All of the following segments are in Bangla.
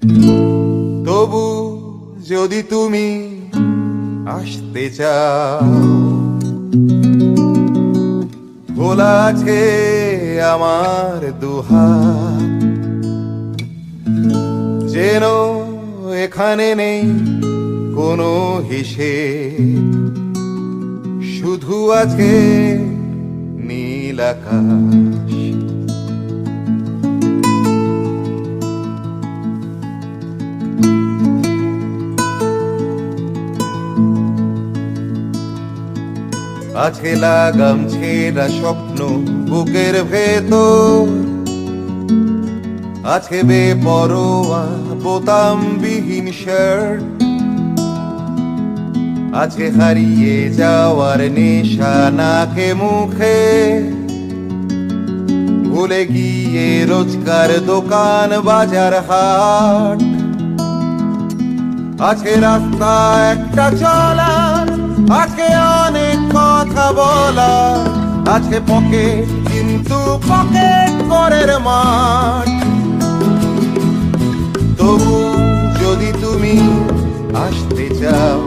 তবু যদি তুমি আসতে চাও, খোলা আছে আমার দুহাত। যেন এখানে নেই কোনো হিসেব, শুধু আছে নীল আকাশ। আছে লাগাম ছেঁড়া স্বপ্ন বুকের ভেতর, আছে বেপরোয়া বোতামবিহীন শার্ট, আছে হারিয়ে যাওয়ার নেশা নাকে মুখে, ভুলে গিয়ে রোজকার দোকান বাজার হাট। আছে রাস্তা একটা চলার, আছে অনেক কথা বলা, আছে পকেট কিন্তু পকেট করের মাঠ। তবু যদি তুমি আসতে চাও,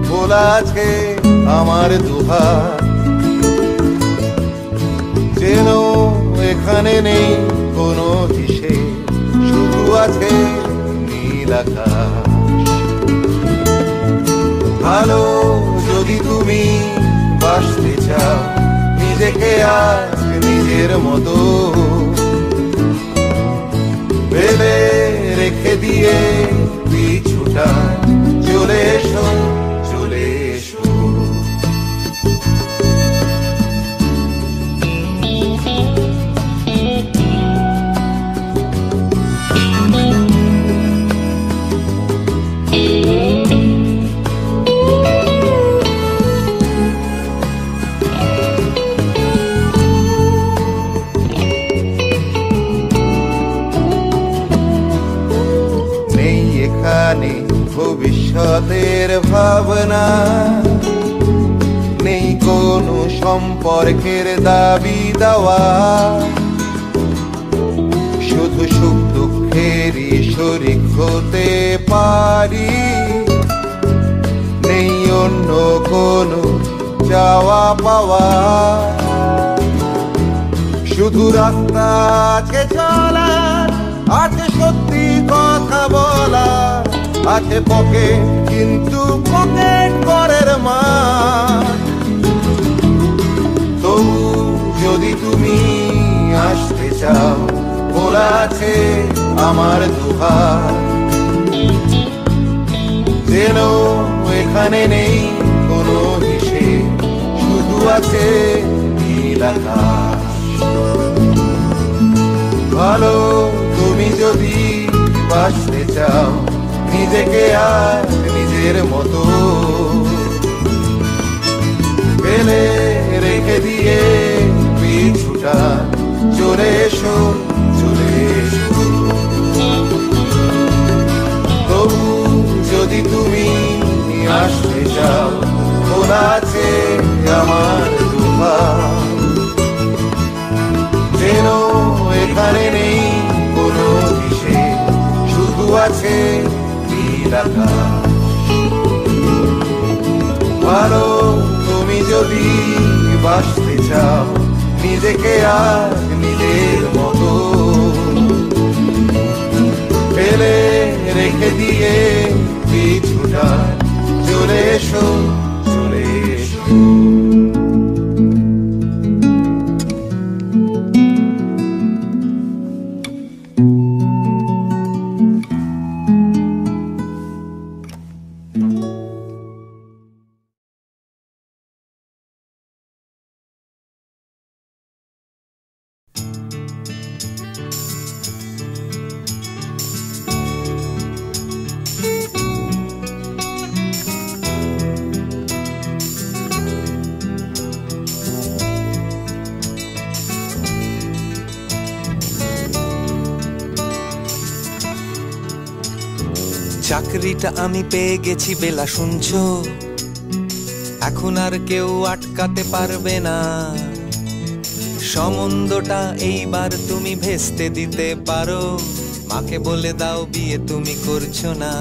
খোলা আছে আমার দুহাত। যেন এখানে নেই কোনো হিসেব, শুধু আছে নীল আকাশ। ভালো যদি তুমি বাসতে চাও, নিজেকে আজ নিজের মতো ভেবে রেখে দিয়ে পিছুটা চলে এসো, চলে এসো। ভবিষ্যতের ভাবনা নেই, কোনো সম্পর্কের দাবি দেওয়া, শুধু সুখ দুঃখেরই শরীক হতে পারি। নেই অন্য কোনো চাওয়া পাওয়া, শুধু রাস্তা আছে চলার, আছে সত্যি কথা বলার, আছে পকেট কিন্তু পকেট করের মাঠ। তবু যদি তুমি আসতে চাও, খোলা আছে আমার দুহাত। যেন এখানে নেই কোনো হিসেব, শুধু আছে নীল আকাশ। ভালো তুমি যদি বাসতে চাও, নিজেকে আজ নিজের মতো ফেলে রেখে দিয়ে পিছুটা চলে এসো, চলে এসো। তবু যদি তুমি আসতে চাও, খোলা আছে আমার দুহাত। যেন এখানে নেই কোনো হিসেব, শুধু আছে নীল আকাশ। ভালো তুমি যদি বাসতে চাও, নিজেকে আজ নিজের মতো ফেলে রেখে দিয়ে পিছুটা চলে এসো, চলে এসো। চাকরিটা আমি পেয়ে গেছি বেলা, শুনছো? এখন আর কেউ আটকাতে পারবে না। সম্বন্ধটা এইবার তুমি ভেস্তে দিতে পারো, মাকে বলে দাও বিয়ে তুমি করছো না।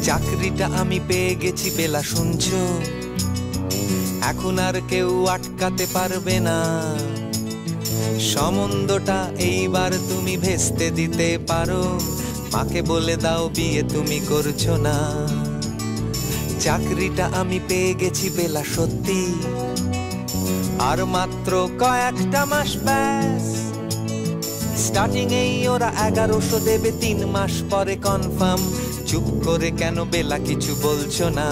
চাকরিটা আমি পেয়ে গেছি বেলা শুনছো, এখন আর কেউ আটকাতে পারবে না। সম্বন্ধটা এইবার তুমি ভেস্তে দিতে পারো, মাকে বলে দাও বিয়ে তুমি করছো না। চাকরিটা আমি পেয়ে গেছি বেলা সত্যি, আর মাত্র কয়েকটা মাস ব্যাস। স্টার্টিং এই ওরা 1100 দেবে, 3 মাস পরে কনফার্ম। চুপ করে কেন বেলা কিছু বলছো না?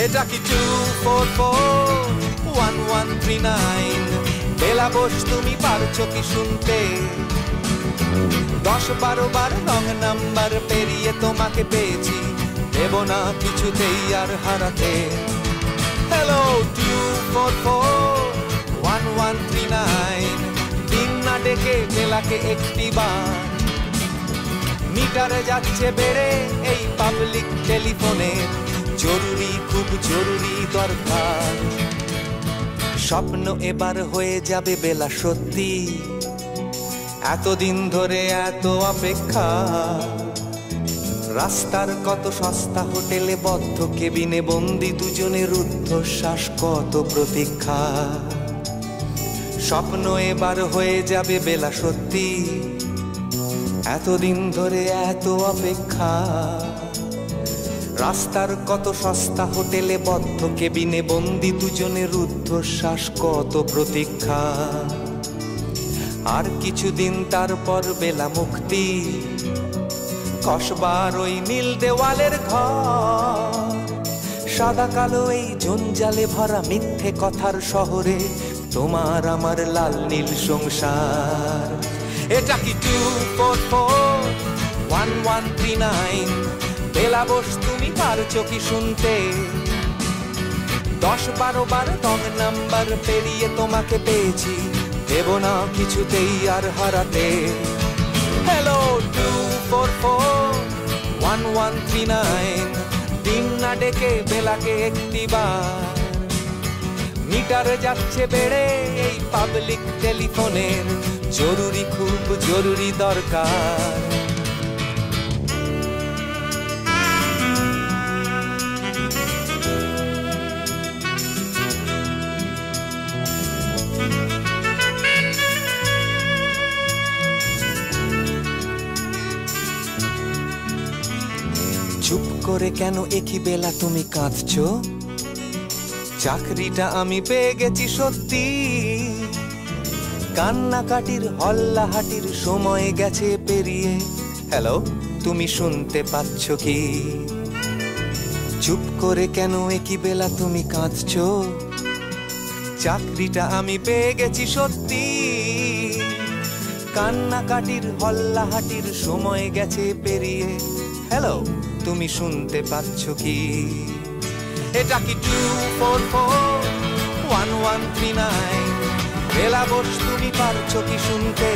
এটা কি 2441139? বেলা বোস তুমি পারছো কি শুনতে? 10-12 বার রং নাম্বার পেরিয়ে তোমাকে পেয়েছি, দেব না কিছুতেই আর হারাতে। হ্যালো 2441139, দিন না ডেকে বেলাকে একটি বার। মিটারে যাচ্ছে বেড়ে এই পাবলিক টেলিফোনের, জরুরি খুব জরুরি দরকার। স্বপ্ন এবার হয়ে যাবে বেলা সত্যি, এতদিন ধরে এত অপেক্ষা। রাস্তার কত সস্তা হোটেলে বদ্ধ কেবিনে বন্দি দুজনের রুদ্ধশ্বাস, কত প্রতীক্ষা। স্বপ্ন এবার হয়ে যাবে বেলা সত্যি, এতদিন ধরে এত অপেক্ষা। রাস্তার কত সস্তা হোটেলে বদ্ধ কেবিনে বন্দি দুজনের রুদ্ধশ্বাস, কত প্রতীক্ষা। আর কিছুদিন তারপর বেলা মুক্তি, কসবার ওই নীল দেওয়ালের ঘর। সাদা কালো এই জঞ্জালে ভরা মিথ্যে কথার শহরে তোমার আমার লাল নীল সংসার। এটা কি 2441139? বেলা বোস তুমি পারছো কি শুনতে? 10-12 বার রং নাম্বার পেরিয়ে তোমাকে পেয়েছি, দেব না কিছুতেই আর হারাতে। হ্যালো 2441139, দিন না ডেকে বেলাকে একটি বার। মিটারে যাচ্ছে বেড়ে এই পাবলিক টেলিফোনের, জরুরি খুব জরুরি দরকার। চুপ করে কেন একই বেলা তুমি কাঁদছো? চাকরিটা আমি পেয়ে গেছি সত্যি, কান্নাকাটির হল্লাহাটির সময় গেছে পেরিয়ে। হ্যালো তুমি শুনতে পাচ্ছ কি? চুপ করে কেন একই বেলা তুমি কাঁদছো? চাকরিটা আমি পেয়ে গেছি সত্যি, কান্নাকাটির হল্লাহাটির সময় গেছে পেরিয়ে। হ্যালো তুমি শুনতে পাচ্ছ কি? এটা কি 2441139? বেলা বোস তুমি পারছো কি শুনতে?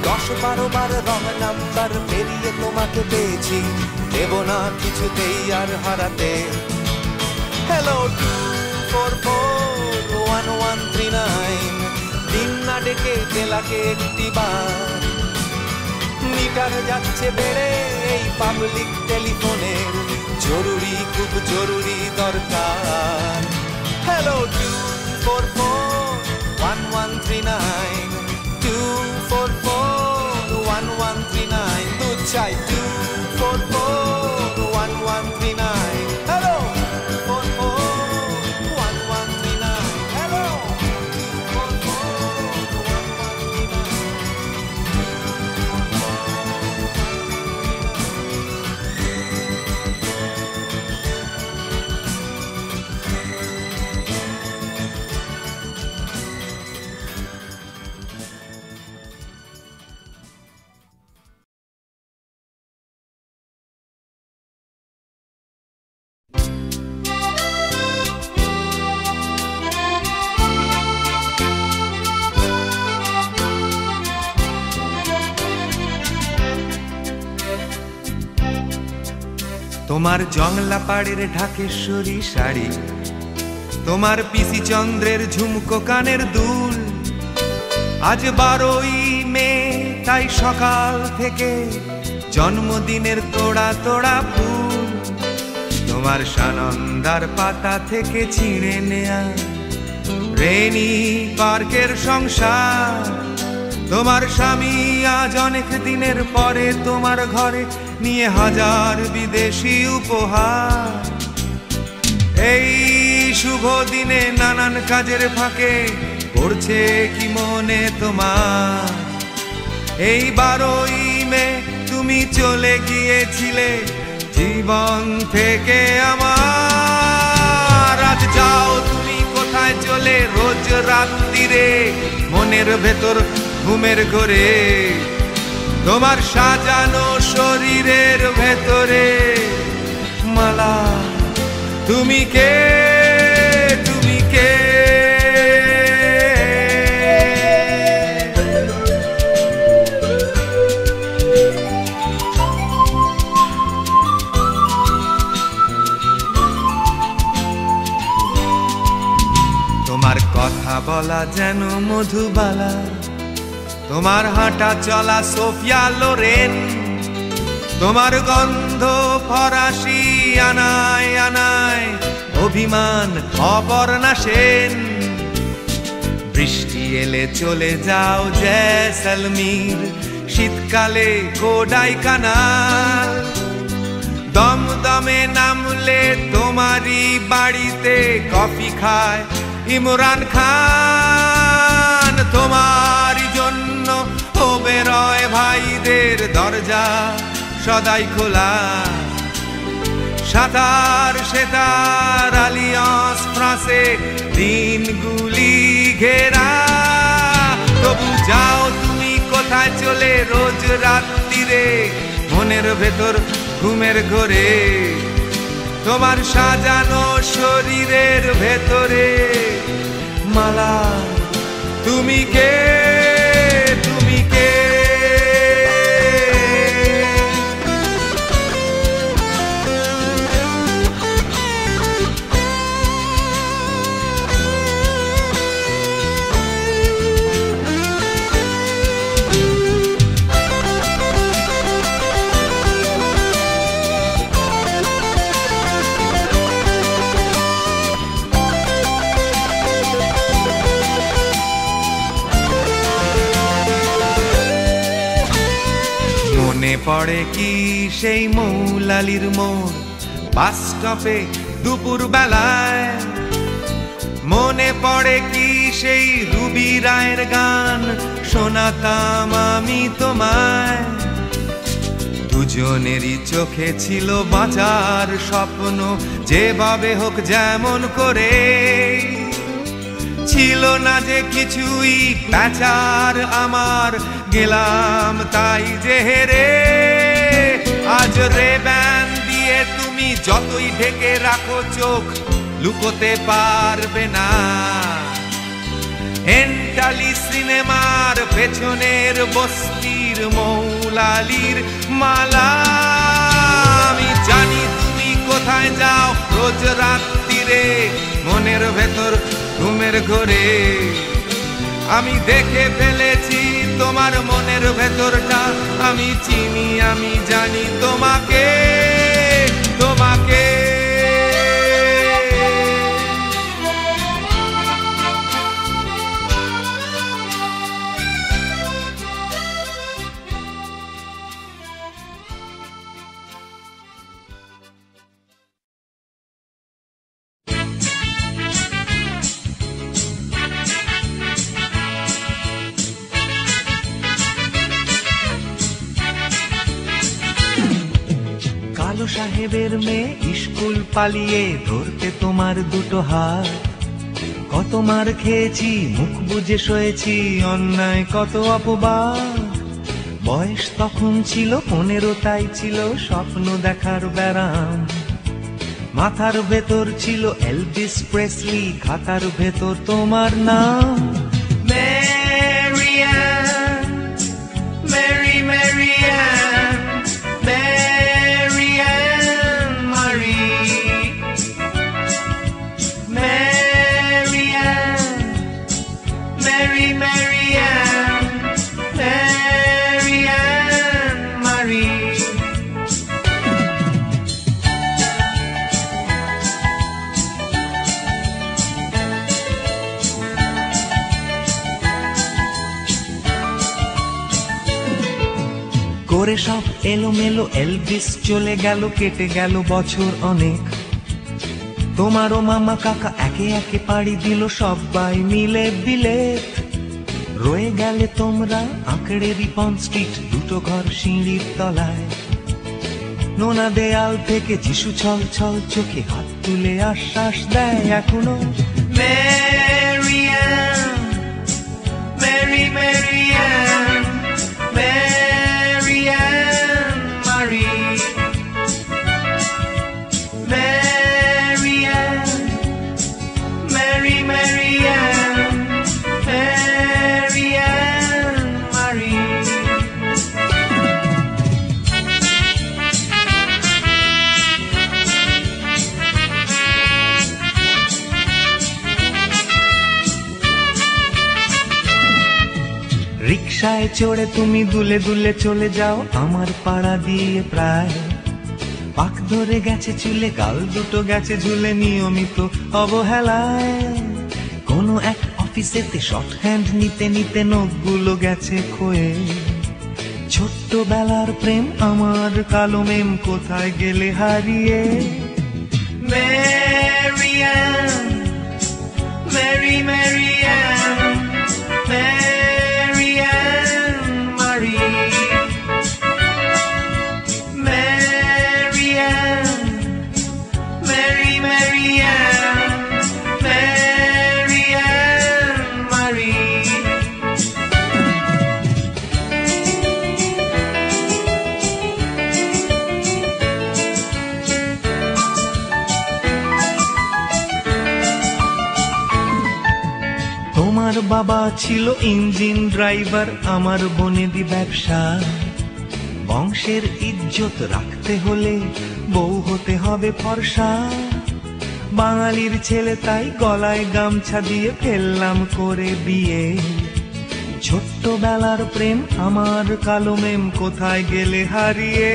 10-12 বার রং নাম্বার পেরিয়ে তোমাকে পেয়েছি, দেব না কিছুতেই আর হারাতে। হ্যালো 2441139, দিন না ডেকে বেলাকে একটি বার। মিটার যাচ্ছে বেড়ে এই পাবলিক টেলিফোনের, জরুরি খুব জরুরি দরকার। হ্যালো 2441139, 2441139, দুধ চাই 2441139। Hello 2441139, hello 4441139। তোমার জংলা পাড়ের ঢাকেশ্বরী শাড়ি, তোমার পিসি চন্দ্রের ঝুমকো কানের দুল, আজ 12ই মে তাই সকাল থেকে জন্মদিনের তোড়া তোড়া ফুল তোমার সানন্দার পাতা থেকে ছিঁড়ে নেয়া রেনি পার্কের সংসার তোমার স্বামী আজ অনেক দিনের পরে তোমার ঘরে নিয়ে হাজার বিদেশি উপহার এই শুভ দিনে নানান কাজের ফাঁকে পড়ছে কি মনে তোমার এই 12ই মে তুমি চলে গিয়েছিলে জীবন থেকে আমার আজ যাও তুমি কোথায় চলে রোজ রাত্রিরে মনের ভেতর ঘুমের ঘরে তোমার সাজানো শরীরের ভেতরে মালা তুমি কে তুমি কে তোমার কথা বলা যেন মধুবালা তোমার হাঁটা চলা সোফিয়া লোরেন তোমার গন্ধ ফরাসি আনায় আনায় অভিমান অপর্ণা সেন বৃষ্টি এলে চলে যাও জয়সলমীর শীতকালে কোডাই কানাল দমদমে নামলে তোমারই বাড়িতে কফি খায় ইমরান খান তোমারই জন্য ও বেরোয় ভাইদের দরজা সদাই খোলা সাঁতার সেতার আলিয়ান্স ফ্রান্সে দিনগুলি ঘেরা তবু যাও তুমি কোথায় চলে রোজ রাত্রিরে মনের ভেতর ঘুমের ঘরে তোমার সাজানো শরীরের ভেতরে মালা তুমি কে তুমি কে মনে পড়ে কি সেই মৌলালির মোড় বাস স্টপে দুপুর বেলায় মনে পড়ে কি সেই রুবি রায়ের গান শোনাতাম আমি তোমায় দুজনেরই চোখে ছিল বাঁচার স্বপ্ন যেভাবে হোক যেমন করে ছিল না যে কিছুই প্যাচার আমার গেলাম তাই যে হেরে আজ রে ব্যান দিয়ে তুমি যতই ঢেকে রাখো চোখ লুকোতে পারবে না এন্টালি সিনেমার পেছনের বস্তির মৌলালির মালা আমি জানি তুমি কোথায় যাও রোজ রাত্রিরে মনের ভেতর ঘুমের ঘরে আমি দেখে ফেলেছি তোমার মনের ভেতরটা আমি চিনি আমি জানি তোমাকে তোমাকে কালো সাহেবের মেয়ে স্কুল পালিয়ে ধরতে তোমার দুটো হাত কত মার খেয়েছি মুখ বুজে সয়েছি অন্যায় কত অপবাদ বয়স তখন ছিল 15 তাই ছিল স্বপ্ন দেখার ব্যারাম মাথার ভেতর ছিল এলভিস প্রেসলি খাতার ভেতর তোমার নাম মেরিয়ান মেরি মেরিয়ান মেরিয়ান মারি মেরিয়ান মেরি মেরিয়ান মেরিয়ান তোরে সব এলোমেলো এলভিস চলে গেল, কেটে গেল বছর অনেক। তোমারও মামা কাকা একে একে পাড়ি দিল, সবাই মিলে বিলেত। রয়ে গেলে তোমরা আঁকড়ে রিপন স্ট্রিট, দুটো ঘর সিঁড়ির তলায়। নোনা দেয়াল থেকে যিশু ছল ছল চোখে হাত তুলে আশ্বাস দেয় এখনো। Mary Ann, Mary Mary Ann, Mary Ann Mary, Mary Ann, Mary Mary Ann, Mary Ann Mary. রিকশায় চড়ে তুমি দুলে দুলে চলে যাও আমার পাড়া দিয়ে, প্রায় পাক ধরে গেছে চুলে, গাল দুটো গেছে ঝুলে নিয়মিত অবহেলায়। কোনো এক অফিসেতে শর্ট হ্যান্ড নিতে নিতে নখগুলো গেছে ক্ষয়ে। ছোট্টবেলার প্রেম আমার কালো মেম কোথায় গেলে হারিয়ে। Mary Ann, Mary Mary Ann, Mary Ann Mary, Mary Ann, Mary Mary Ann, Mary Ann Mary. তোমার বাবা ছিল ইঞ্জিন ড্রাইভার, আমার বনেদি ব্যবসা। বংশের ইজ্জত রাখতে হলে বউ হতে হবে ফর্সা। বাঙালির ছেলে তাই গলায় গামছা দিয়ে ফেললাম করে বিয়ে। ছোট্টবেলার প্রেম আমার কালো মেম কোথায় গেলে হারিয়ে।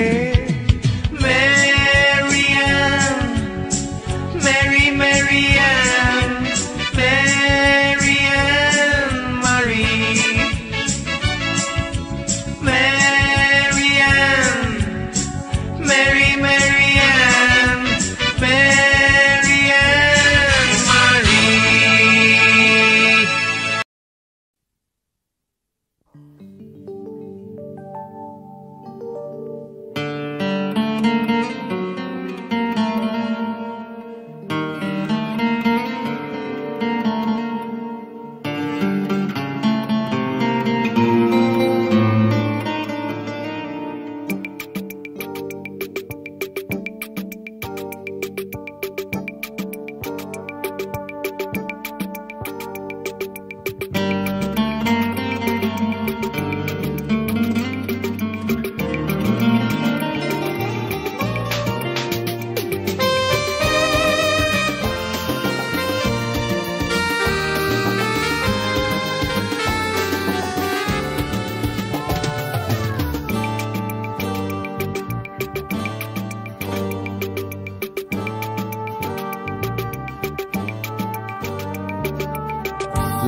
Mary Ann, Mary Mary Ann, Mary Ann Mary, Mary Ann, Mary Mary Ann, Mary Ann Mary.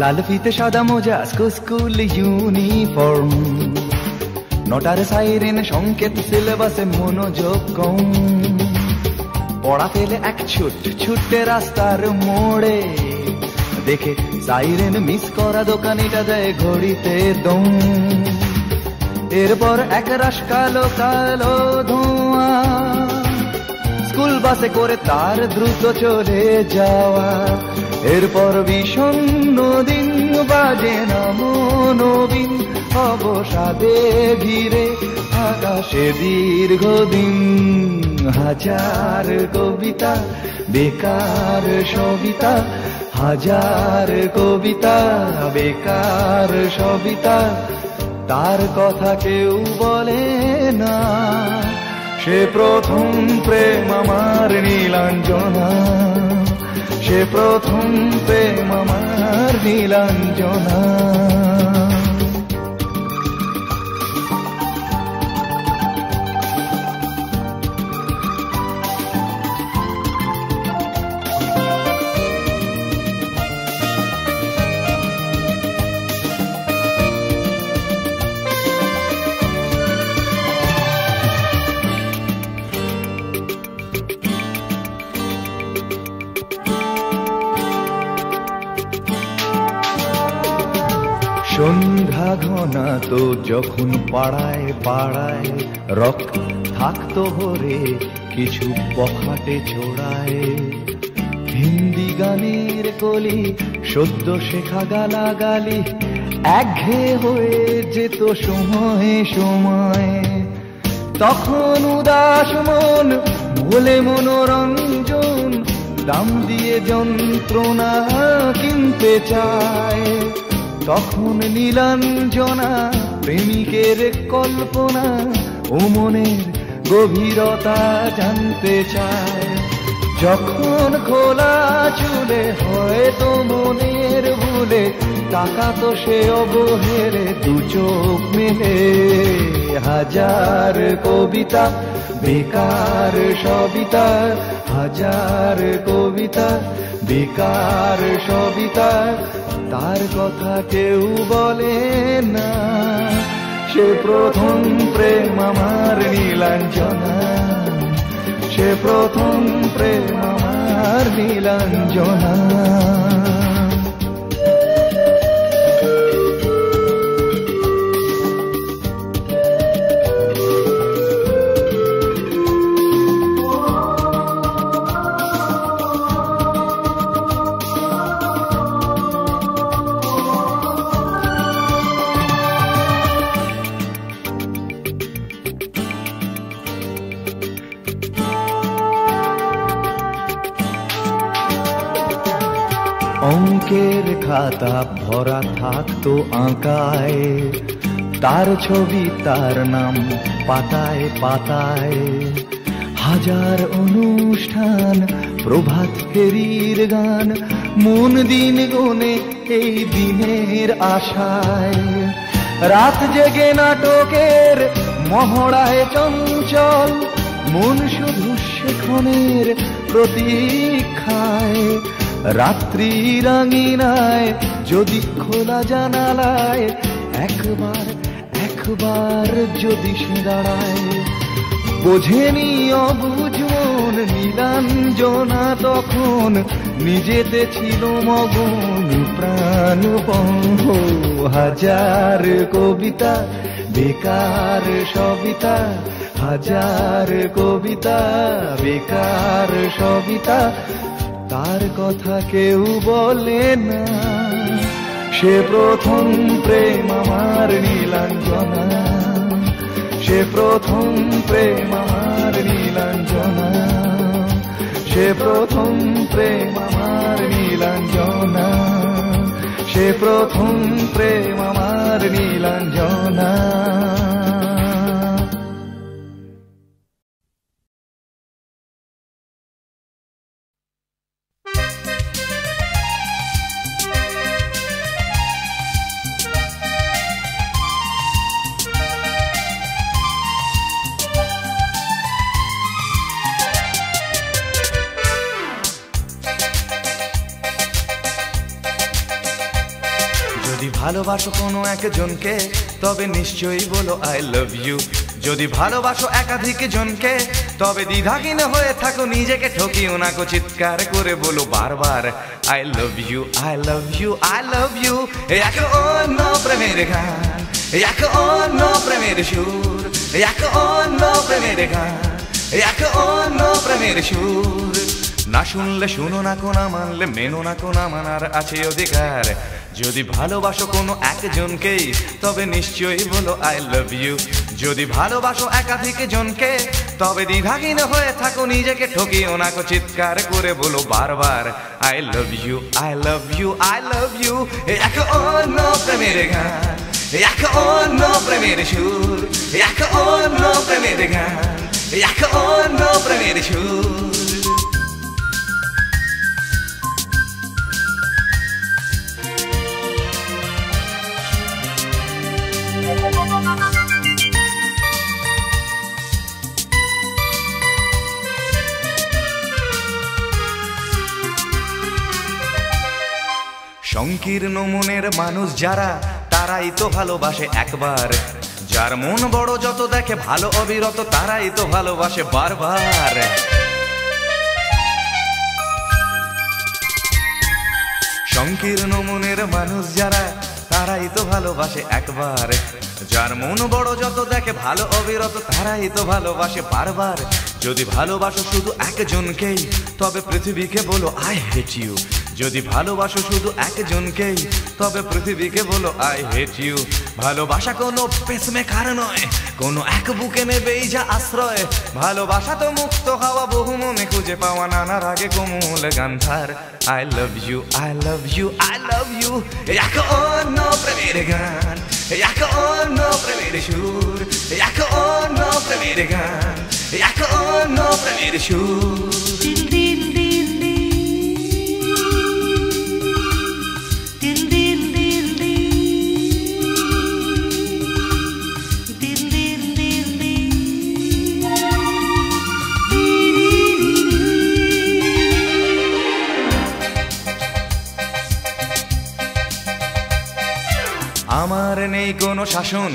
লাল ফিতে সাদা মোজা স্কুল ইউনিফর্ম, নটার সাইরেন সংকেত সিলেবাসে মনোযোগ কম। পড়া ফেলে এক ছুটে রাস্তার মোড়ে, দেখে সাইরেন মিস করা দোকানিটা দেয় ঘড়িতে দম। এরপর এক রাশ কালো কালো ধোঁয়া, স্কুল বাসে করে তার দ্রুত চলে যাওয়া। এরপর বিষণ্ণ দিন বাজে না মনোবিন, অবসাদে ঘিরে আকাশে দীর্ঘদিন। হাজার কবিতা বেকার সবিতা, হাজার কবিতা বেকার সবিতা। তার কথা কেউ বলে না, সে প্রথম প্রেম আমার নীলাঞ্জনা, সে প্রথম প্রেম আমার নীলাঞ্জনা। সন্ধ্যা ঘনা তো যখন পাড়ায় পাড়ায় রক থাকতো ভরে কিছু বখাটে ছোড়ায়, হিন্দি গানের কলি সদ্য শেখা গালাগালি একঘেয়ে হয়ে যেত সময়ে সময়ে। তখন উদাস মন বলে মনোরঞ্জন দাম দিয়ে যন্ত্রণা কিনতে চায়। তখন নীলাঞ্জনা প্রেমিকের কল্পনা ও মনের গভীরতা জানতে চায়। যখন খোলা চুলে হয়তো মনের ভুলে তাকাতো সে অবহেরে দু চোখ মেলে। হাজার কবিতা বেকার সবিতা, হাজার কবিতা বেকার সবিতা, তার কথা কেউ বলে না। সে প্রথম প্রেম আমার নীলাঞ্জনা, সে প্রথম প্রেম আমার নীলাঞ্জনা। অঙ্কের খাতা ভরা থাকতো আঁকায়, তার ছবি তার নাম পাতায় পাতায়। হাজার অনুষ্ঠান প্রভাত ফেরির গান, মন দিন গুনে এই দিনের আশায়। রাত জেগে নাটকের মহড়ায় চঞ্চল মন শুধু সেক্ষণের প্রতীক্ষায়। রাত্রি রাঙিনায় যদি খোলা জানালায় একবার একবার যদি সে দাঁড়ায়। বোঝেনি অবুঝ মন নীলাঞ্জনা তখন, নিজেতে ছিল মগন প্রাণপণ। হাজার কবিতা বেকার সবিতা, হাজার কবিতা বেকার সবিতা, তার কথা কেউ বলে না। সে প্রথম প্রেম আমার নীলাঞ্জনা, সে প্রথম প্রেম আমার নীলাঞ্জনা, সে প্রথম প্রেম আমার নীলাঞ্জনা, সে প্রথম প্রেম আমার নীলাঞ্জনা। যদি ভালোবাসো কোনো একজনকে তবে নিশ্চয়ই বলো আই লাভ ইউ। যদি ভালোবাসো একাধিক জনকে তবে দ্বিধাহীন হয়ে থাকো, নিজেকে ঠকিও না গো, চিৎকার করে বলো বারবার I love you, I love you, I love you. এক অন্য প্রেমের গান, এক অন্য প্রেমের সুর, এক অন্য প্রেমের গান, এক অন্য প্রেমের সুর। না শুনলে শুনো না, কোনা মানলে মেনো না, কোনা মানার আছে অধিকার। যদি ভালোবাসো কোনো একজনকেই তবে নিশ্চয়ই বলো আই লাভ ইউ। যদি ভালোবাসো একাধিক জনকে তবে দ্বিধাহীন হয়ে থাকো, নিজেকে ঠকিও না গো, চিৎকার করে বলো বারবার I love you, I love you, I love you. এক অন্য প্রেমের গান, এক অন্য প্রেমের সুর, এক অন্য প্রেমের গান, এক অন্য প্রেমের সুর। সংকীর্ণ মনের মানুষ যারা তারাই তো ভালোবাসে একবার, যার মন বড় যত দেখে ভালো অবিরত তারাই তো ভালোবাসে বারবার। সংকীর্ণ মনের মানুষ যারা তারাই তো ভালোবাসে একবার। যার মন বড় যত দেখে ভালো অবিরত, তারাই তো ভালোবাসে বারবার। যদি ভালোবাসো শুধু একজনকেই, তবে পৃথিবীকে বলো আই হেট ইউ। যদি ভালোবাসো শুধু একজনকেই, তবে পৃথিবীকে বলো আই হেট ইউ। ভালোবাসা কোনো পেসমেকার নয়, কোনো এক বুকে নেবেই যা আশ্রয়। ভালোবাসা তো মুক্ত হওয়া, বহু মনে খুঁজে পাওয়া নানা রাগে কোমল গান্ধার। I love you, I love you, I love you. Jak ono prevede gan, jak ono prevede shur, jak ono prevede gan, jak ono prevede shur. Dil dil dil dil, dil dil dil dil, dil dil dil dil. আমার নেই কোনো শাসন,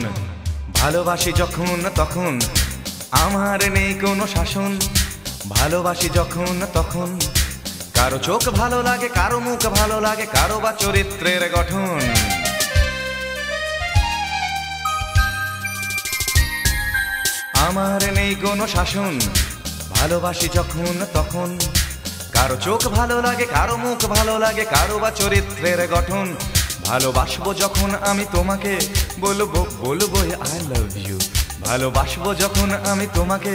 ভালোবাসি যখন তখন। আমার নেই কোনো শাসন, ভালোবাসি যখন তখন। কারো চোখ ভালো লাগে, কারো মুখ ভালো লাগে, কারো বা চরিত্রের গঠন। আমার নেই কোনো শাসন, ভালোবাসি যখন তখন। কারো চোখ ভালো লাগে, কারো মুখ ভালো লাগে, কারো বা চরিত্রের গঠন। ভালোবাসবো যখন আমি তোমাকে, বলবো বলবো আই লাভ ইউ। ভালোবাসবো যখন আমি তোমাকে,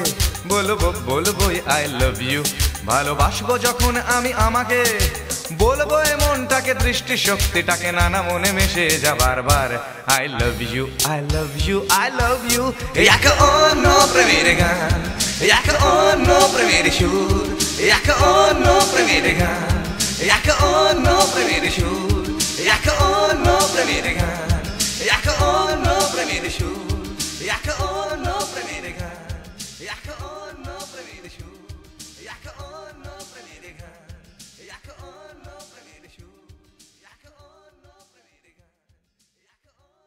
বলবো বলবো আই লাভ ইউ। ভালোবাসবো যখন আমি আমাকে, বলবো এ মনটাকে, দৃষ্টি শক্তিটাকে, নানা মনে মিশে যা বারবার। I love you, I love you, I love you. Jak ono prevede gan, jak ono prevede shur, jak ono prevede gan, jak ono prevede shur. Jak ono prevede gan, jak ono prevede shur, jak ono prevede gan, jak ono prevede shur, jak ono prevede gan, jak ono prevede shur, jak ono prevede gan, jak ono prevede.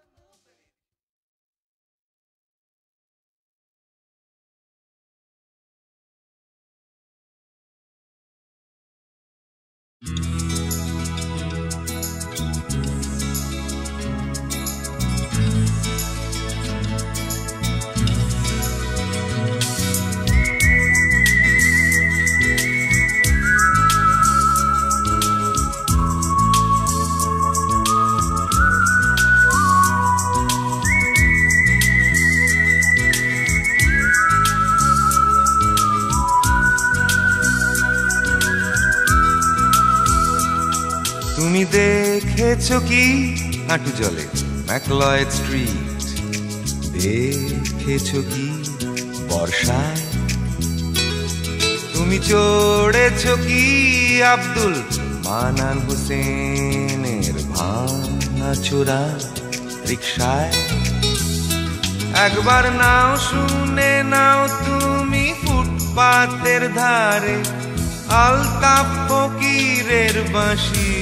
তুমি দেখেছো কি হাঁটু জলে ম্যাকলয়েড স্ট্রিট? দেখেছো কি বর্ষায়? তুমি চড়েছো কি আব্দুল মানান হোসেনের ভাঙাচোরা রিকশায়? একবার নাও শুনে নাও তুমি ফুটপাতের ধারে আলতাফ ফকিরের বাঁশি।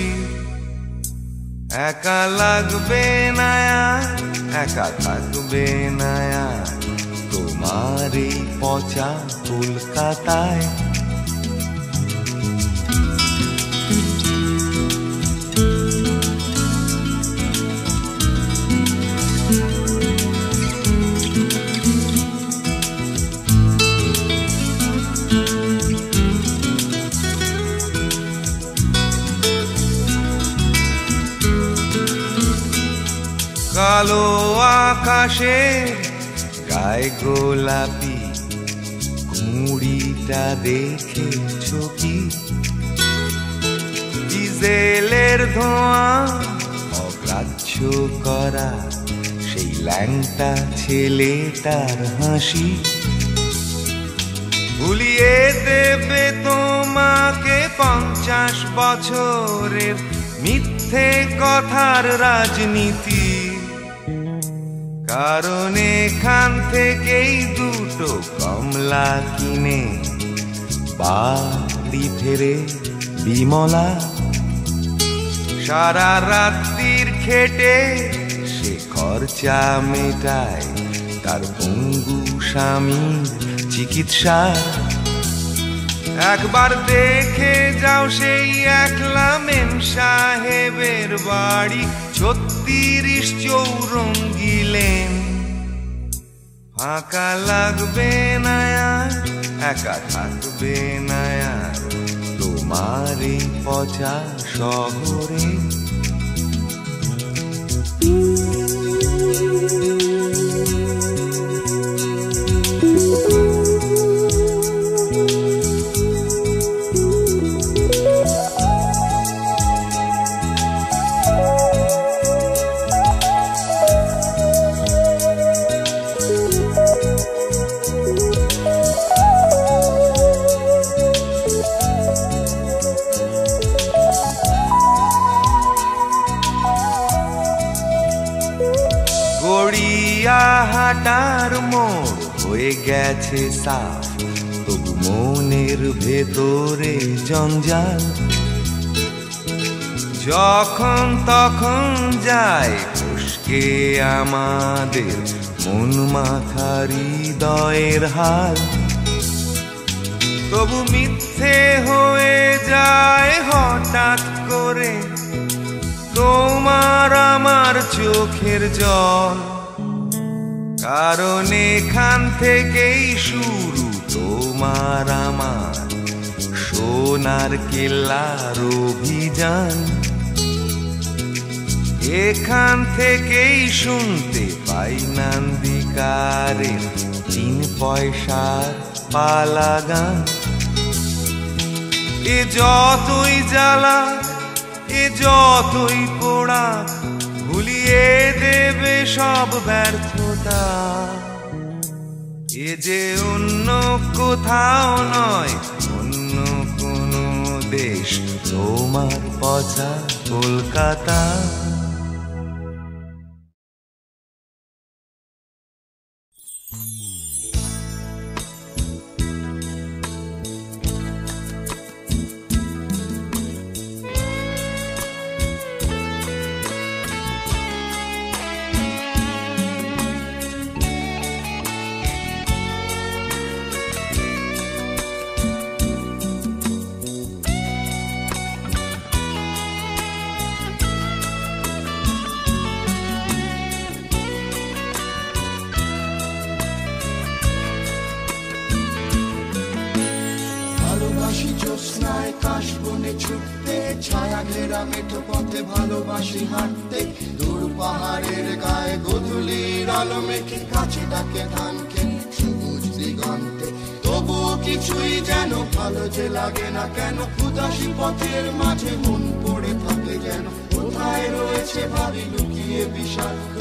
একা লাগবে না একা থাকবে না তোমার এই পচা কলকাতায়। কালো আকাশে গায়ে গোলাপি কুড়িটা দেখেছো কি? ডিজেলের ধোঁয়া অগ্রাহ্য করা সেই ল্যাংটা ছেলেটার হাসি ভুলিয়ে দেবে তোমাকে 50 বছরের মিথ্যে কথার রাজনীতি। কারণ এখান থেকেই দুটো কমলা কিনে বাড়ি ফেরে বিমলা। সারা রাত্রির খেটে সে খরচা মেটায় তার পঙ্গু স্বামীর চিকিৎসা। একবার দেখে যাও সেই একলা মেম সাহেবের বাড়ি, 36 চৌরঙ্গি লেন। ফাঁকা লাগবে না আর, একা থাকবে না আর তোমার এই পচা শহরে। হাটার মোড় হয়ে গেছে সাফ, তবু মনের ভেতরে জঞ্জাল। যখন তখন যায় ফসকে আমাদের মন মাথা হৃদয়ের হাল। তবু মিথ্যে হয়ে যায় হঠাৎ করে তোমার আমার চোখের জল। কারণ এখান থেকেই শুরু তোমার আমার সোনার কেল্লার অভিযান। এখান থেকেই শুনতে পাই নান্দিকারের 3 পয়সার পালা গান। এ যতই জ্বালা, এ যতই পোড়া, ভুলিয়ে দেবে সব ব্যর্থতা। এ যে অন্য কোথাও নয়, অন্য কোনো দেশ, তোমার পচা কলকাতা। ছায়া ঘেরা মেঠো পথে ভালোবাসি হাঁটতে, দূর পাহাড়ের গায়ে গোধূলির আলো মেখে কাছে ডাকে ধানকে সবুজ দিগন্তে। তবুও কিছুই যেন ভালো যে লাগে না কেন, উদাসী পথের মাঝে মন পড়ে থাকে যেন কোথায় রয়েছে ভারী লুকিয়ে বিষাক্ত।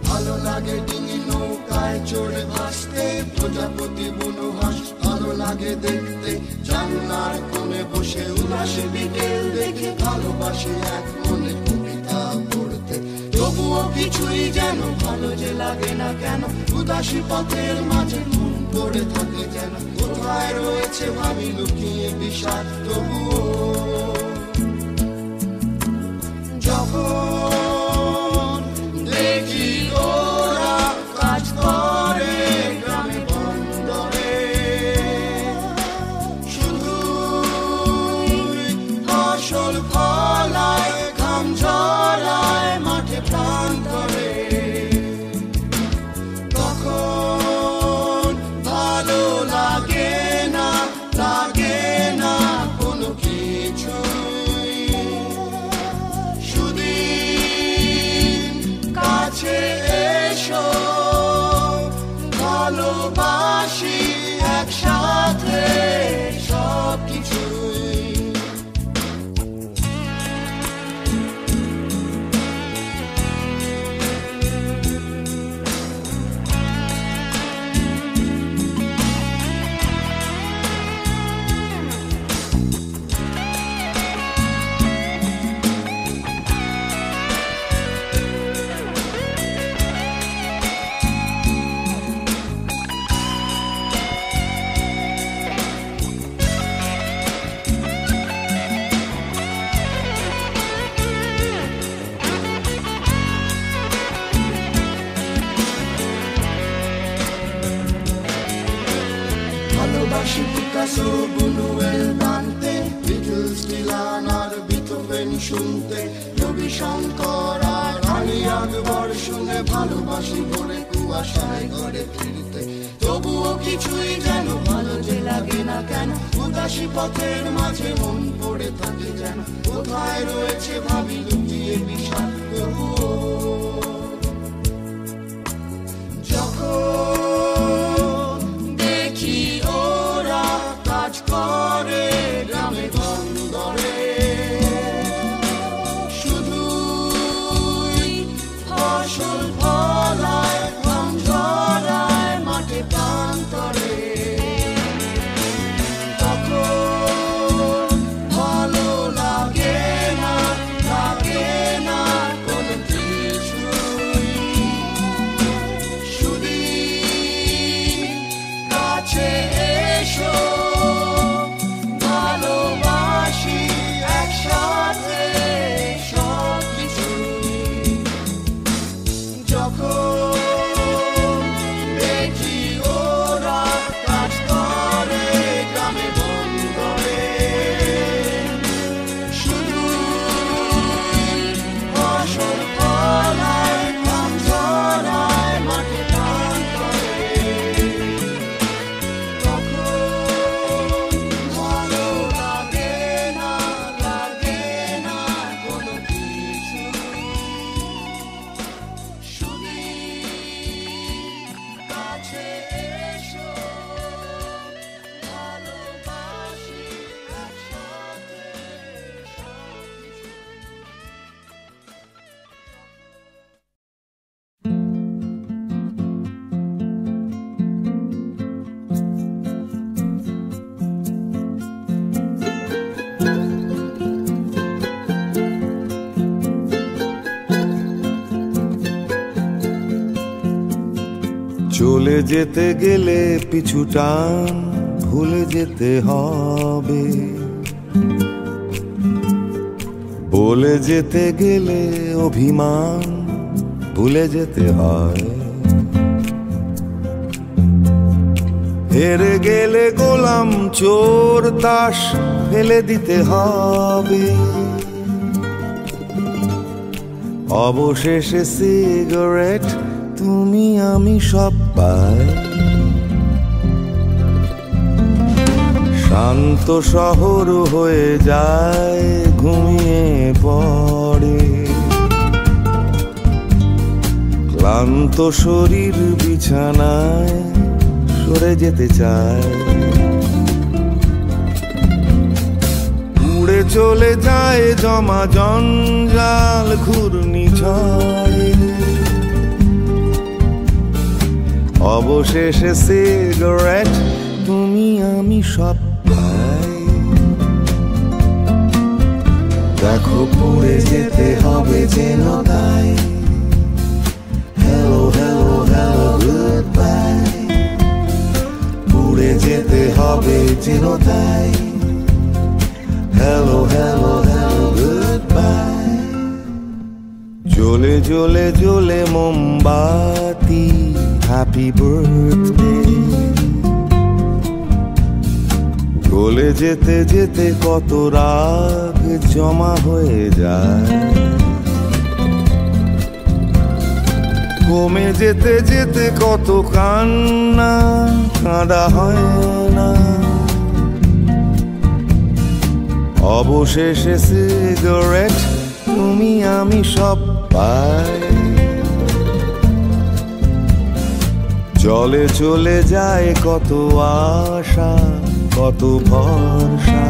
ভালো লাগে ডিঙি নৌকায় চড়ে ভাসতে, প্রজাপতি বুনো হাঁস ভালো লাগে দেখতে, জানলার কোণে বসে উদাসী বিকেল দেখে ভালোবাসি এক মনে কবিতা পড়তে। তবুও কিছুই যেন ভালো যে লাগে না কেন, উদাসী পথের মাঝে মন পড়ে থাকে যেন কোথায় রয়েছে ভাবি লুকিয়ে বিষাদ। তবুও যখন দেখি ওরা কাজ করে গ্রামে বন্দরে, শুধু ফসল ফলায় ঘাম ঝরায় মাঠে প্রাণ করে, তখন ভালো লাগে না কোনো কিছু। শুনতে রবি শঙ্কর আর আলী আকবর শুনে ভালোবাসি বলে কুয়াশায় ঘরে ফিরতে তবুও কিছুই যেন ভালো যে লাগে না কেন উদাসী পথের মাঝে মন পড়ে থাকে যেন কোথায় রয়েছে ভাবি লুকিয়ে বিষাক্ত যখন দেখি ওরা কাজ করে গ্রামে বন্দরে শুধুই ফসল ফলায় ঘাম ঝরায় মাঠে প্রান্তরে তখন ভালো লাগে না কোনো কিছুই শুধুই কাছে এসো ভালোবাসি একসাথে সব কিছুই যখন দেখি ওরা কাজ করে গ্রামে বন্দরে শুধুই ফসল ফলায় ঘাম ঝরায় মাঠে প্রান্তরে তখন ভালো লাগে না কোনো কিছুই শুধুই কাছে এসো ভালোবাসি একসাথে চলে যেতে গেলে পিছু টান ভুলে যেতে হবে বলে যেতে গেলে অভিমান ভুলে যেতে হয় হেরে গেলে গোলাম চোর তাস ফেলে দিতে হবে অবশেষে সিগারেট তুমি আমি সব পাই শান্ত শহর হয়ে যায় ঘুমিয়ে পড়ে ক্লান্ত শরীর বিছানায় সরে যেতে চায় উড়ে চলে যায় জমা জঞ্জাল ঘূর্ণিঝড়ে অবশেষে সিগারেট তুমি আমি সব পাই দেখো পড়ে যেতে হবে যেন তাই hello hello hello good bye পড়ে যেতে হবে যেন তাই hello hello hello good bye জ্বলে জ্বলে জ্বলে মোমবাতি হ্যাপি বার্থডে গলে যেতে যেতে কত রাগ জমা হয়ে যায় কমে যেতে যেতে কত কান্না কাঁদা হয় না অবশেষে সিগারেট তুমি আমি সব পাই জলে চলে যায় কত আশা কত ভরসা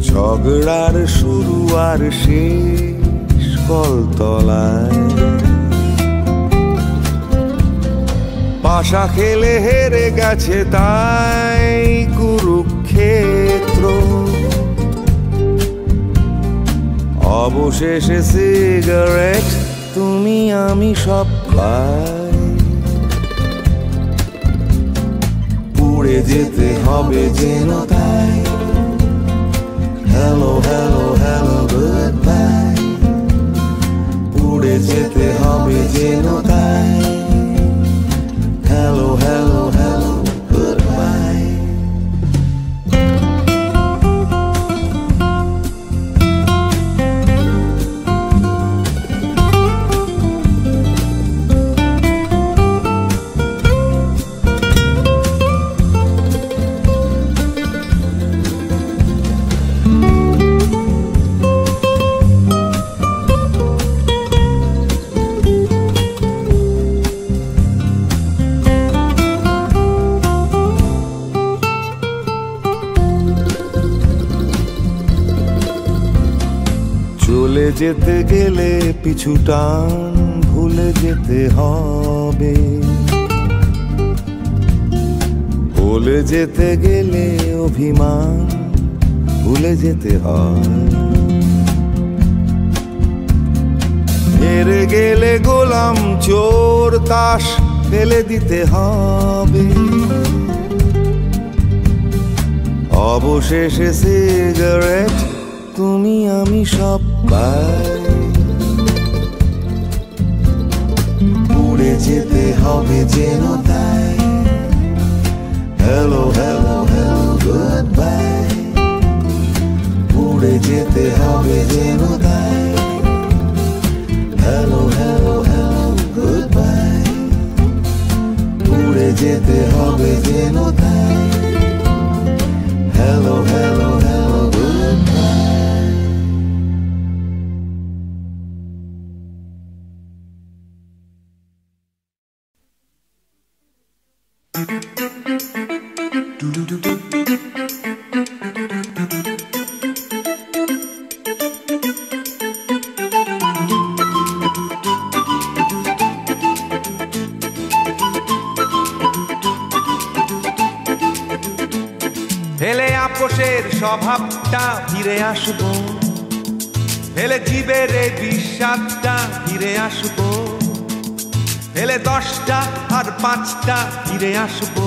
ঝগড়ার শুরু আর শেষ কলতলায় পাশা খেলে হেরে গেছে তাই কুরুক্ষেত্র অবশেষে সিগারেট তুমি আমি সব পাই পুড়ে যেতে হবে যেন তাই hello hello hello good bye পুড়ে যেতে হবে যেন তাই hello hello hello good bye চলে যেতে গেলে পিছু টান ভুলে যেতে হবে, ভুলে যেতে গেলে অভিমান ভুলে যেতে হয়, হেরে গেলে গোলাম চোর তাস ফেলে দিতে হবে, অবশেষে সিগারেট তুমি আমি সব পাই, উড়ে যেতে হবে যেন তাই। Hello hello hello good bye, উড়ে যেতে হবে যেন তাই। Hello hello hello good bye, উড়ে যেতে হবে যেন তাই। Hello hello hello good bye. ফেলে আপোষের স্বভাবটা ফিরে আসবো, ফেলে জীবের এই বিষাদটা ফিরে আসবো, ফেলে 10টা আর 5টা ফিরে আসবো,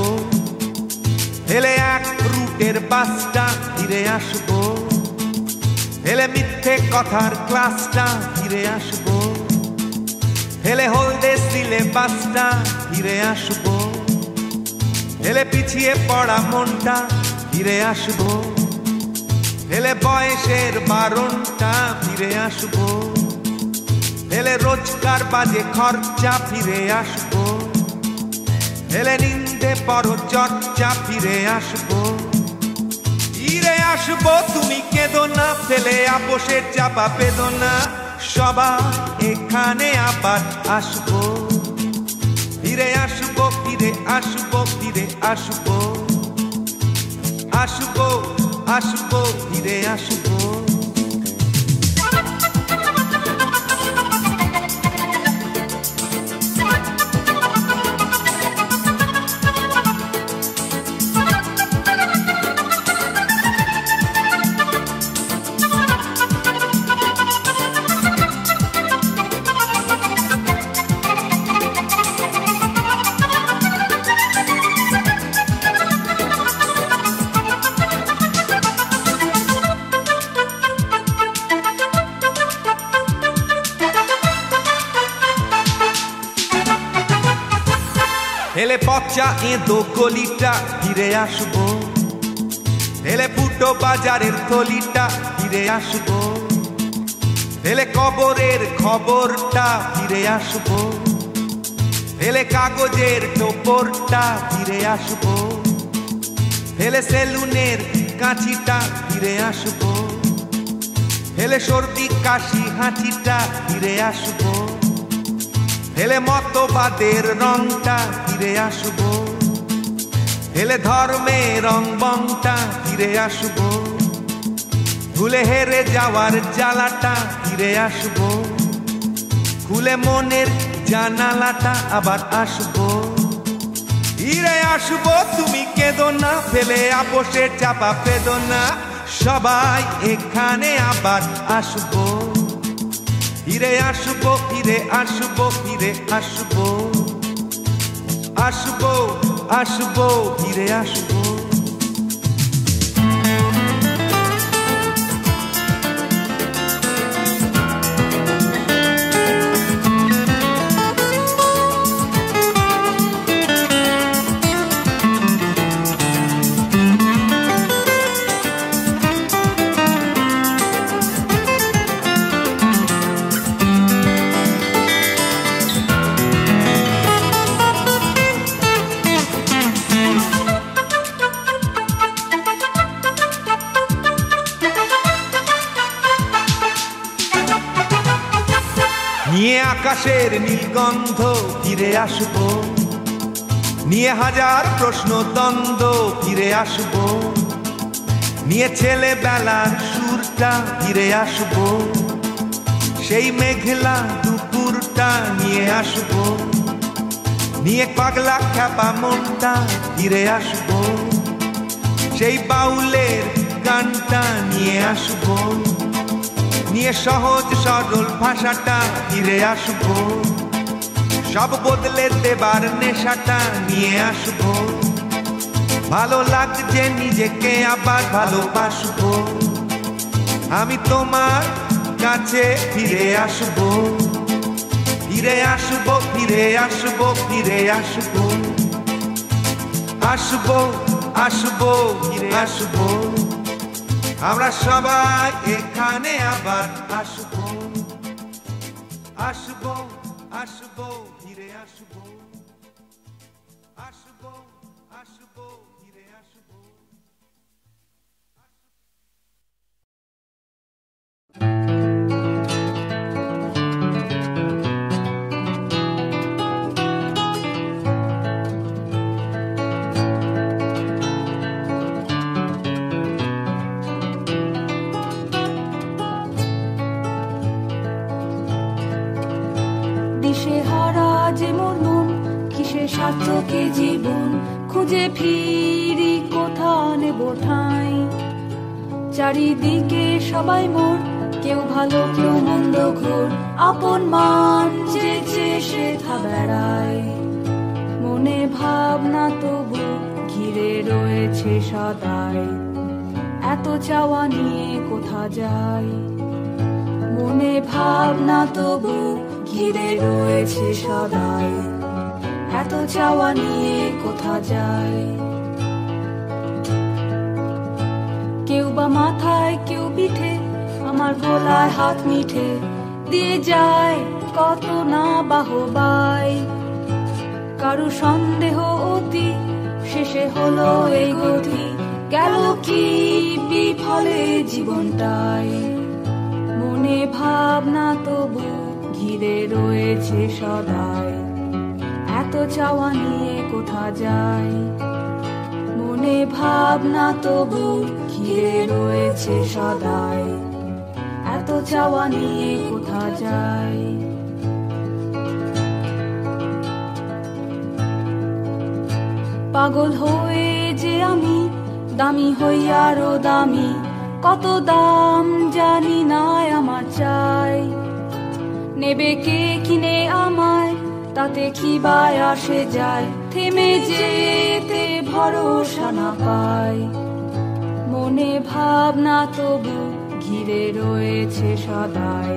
ফেলে এক রুটের বাসটা ফিরে আসবো, ফেলে মিথ্যে কথার ক্লাসটা ফিরে আসবো, ফেলে হলদে সিলেবাসটা ফিরে আসবো, ফেলে পিছিয়ে পড়া মনটা ফিরে আসবো, ফেলে বয়সের বারণটা ফিরে আসবো, ফেলে রোজগার বাজে খরচা ফিরে আসবো, ফেলে নিন্দে পর চর্চা ফিরে আসবো, ফিরে আসবো তুমি কেঁদো না, ফেলে আপোষের চাপা বেদনা সবাই এখানে আবার আসবো, ফিরে আসবো ফিরে আসবো ফিরে আসবো, আসবো আসবো ফিরে আসবো। হেলে পচা এঁদো গলিটা ফিরে আসবো, হেলে ফুটো বাজারের থলিটা ফিরে আসবো, হেলে কবরের খবরটা ফিরে আসবো, হেলে কাগজের টোপরটা ফিরে আসবো, হেলে সেলুনের কাঁচিটা ফিরে আসবো, হেলে সর্দি কাশি হাঁচিটা ফিরে আসবো, হেলে মতবাদের রংটা ফিরে আসবো, হেলে ধর্মের রং বংটা ফিরে আসবো, ভুলে হেরে যাওয়ার জ্বালাটা ফিরে আসবো, খুলে মনের জানালাটা আবার আসবো, ফিরে আসবো তুমি কেঁদো না, ফেলে আপোষের চাপা বেদনা সবাই এখানে আবার আসবো, ফিরে আসবো ফিরে আসবো ফিরে আসবো, আসবো আসবো ফিরে আসবো। নিয়ে আকাশের নীলগন্ধ ফিরে আসবো, নিয়ে হাজার প্রশ্ন দ্বন্দ্ব ফিরে আসবো, নিয়ে ছেলেবেলার সুরটা ফিরে আসবো, সেই মেঘলা দুপুরটা নিয়ে আসবো, নিয়ে পাগলা খ্যাপা মনটা ফিরে আসবো, সেই বাউলের গানটা নিয়ে আসবো, নিয়ে সহজ সরল ভাষাটা ফিরে আসবো, সব বদলে দেবার নেশাটা নিয়ে আসবো, ভালো লাগছে নিজেকে আবার ভালোবাসবো, আমি তোমার কাছে ফিরে আসবো, ফিরে আসবো, ফিরে আসবো, ফিরে আসবো, আসবো আসবো ফিরে আসবো, আমরা সবাই এখানে আবার আসবো, আসবো আসবো ফিরে আসবো, আসবো আসবো ফিরে আসবো। দিশেহারা যে মোর মন, কিসে সার্থকে জীবন, খুঁজে ফিরি কোথা নেব ঠাঁই। চারিদিকে সবাই মোর, কেউ ভালো কেউ মন্দ ঘোর, আপন মান চেয়ে সেথা বেড়ায়। মনে ভাবনা তবু ঘিরে রয়েছে সদাই, এত চাওয়া নিয়ে কোথা যাই। মনে ভাবনা তবু ঘিরে রয়েছে সদাই, এত চাওয়া নিয়ে কোথা যায়। কেউ বা মাথায় কেউ পিঠে, আমার গলায় হাত মিঠে দিয়ে যায় কত না বাহবাই। কারু সন্দেহ অতি, শেষে হলো এই গতি, গেল কি বিফলে জীবনটাই। মনে ভাবনা তবু ঘিরে রয়েছে সদাই, এত চাওয়া নিয়ে কোথা যায়। মনে ভাবনা তবু ঘিরে রয়েছে সদাই, এত চাওয়া নিয়ে কোথা যায়। পাগল হয়ে যে আমি দামি হই আরো দামি, কত দাম জানি না আমার চাই। নেবে কে কিনে আমায়, তাতে কি বায় আসে যায়, থেমে যেতে ভরসা না পাই। মনে ভাবনা তবু ঘিরে রয়েছে সদাই,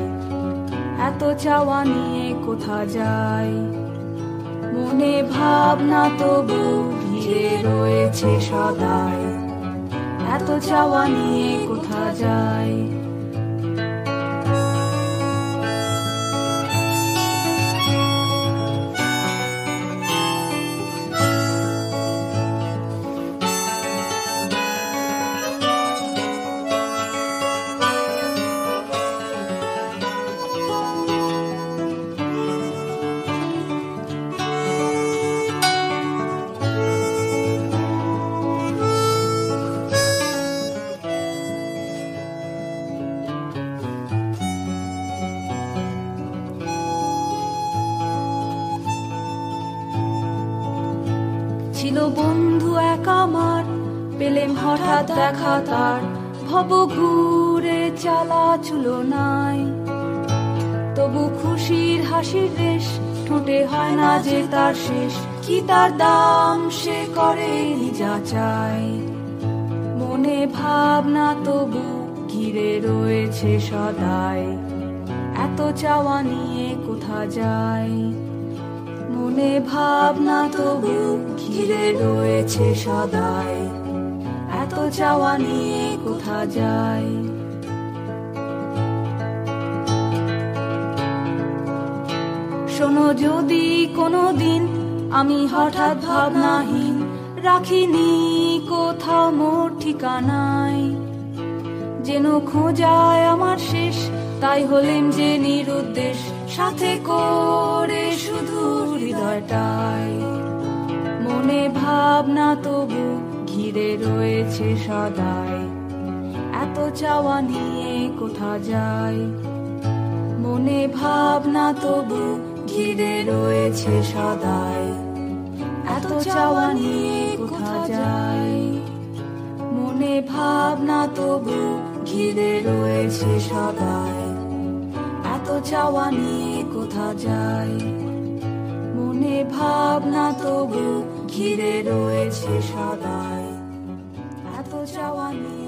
এত চাওয়া নিয়ে কোথা যায়। মনে ভাবনা তবু ঘিরে রয়েছে সদাই, এত চাওয়া নিয়ে কোথা যায়। ছিল বন্ধু এক আমার, পেলেম হঠাৎ দেখা তার, ভব ঘুরে চালা চুলো নাই। তবু খুশির হাসির রেশ, ঠোঁটে হয় না যে তার শেষ, কি তার দাম সে করে যা চাই। মনে ভাবনা তবু ঘিরে রয়েছে সদাই, এত চাওয়া নিয়ে কোথা যায়। মনে ভাবনা তবু ঘিরে রয়েছে সদাই, এত চাওয়া নিয়ে কোথা যায়। শোনো যদি কোনো দিন আমি হঠাৎ ভাবনাহীন, রাখিনি কোথাও মোর ঠিকানায়, যেন খোঁজায় আমার শেষ, তাই হলেম যে নিরুদ্দেশ, সাথে করে শুধু হৃদয়টাই। মনে ভাবনা তবু ঘিরে রয়েছে সদাই, এত চাওয়া নিয়ে কোথা যায়। মনে ভাবনা তবু ঘিরে রয়েছে সদাই, এত চাওয়া নিয়ে কোথা যাই। মনে ভাবনা তবু ঘিরে রয়েছে সদাই, এত চাওয়া নিয়ে কোথা যাই। মনে ভাবনা তবু ঘিরে রয়েছে সদাই, এত চাওয়া নিয়ে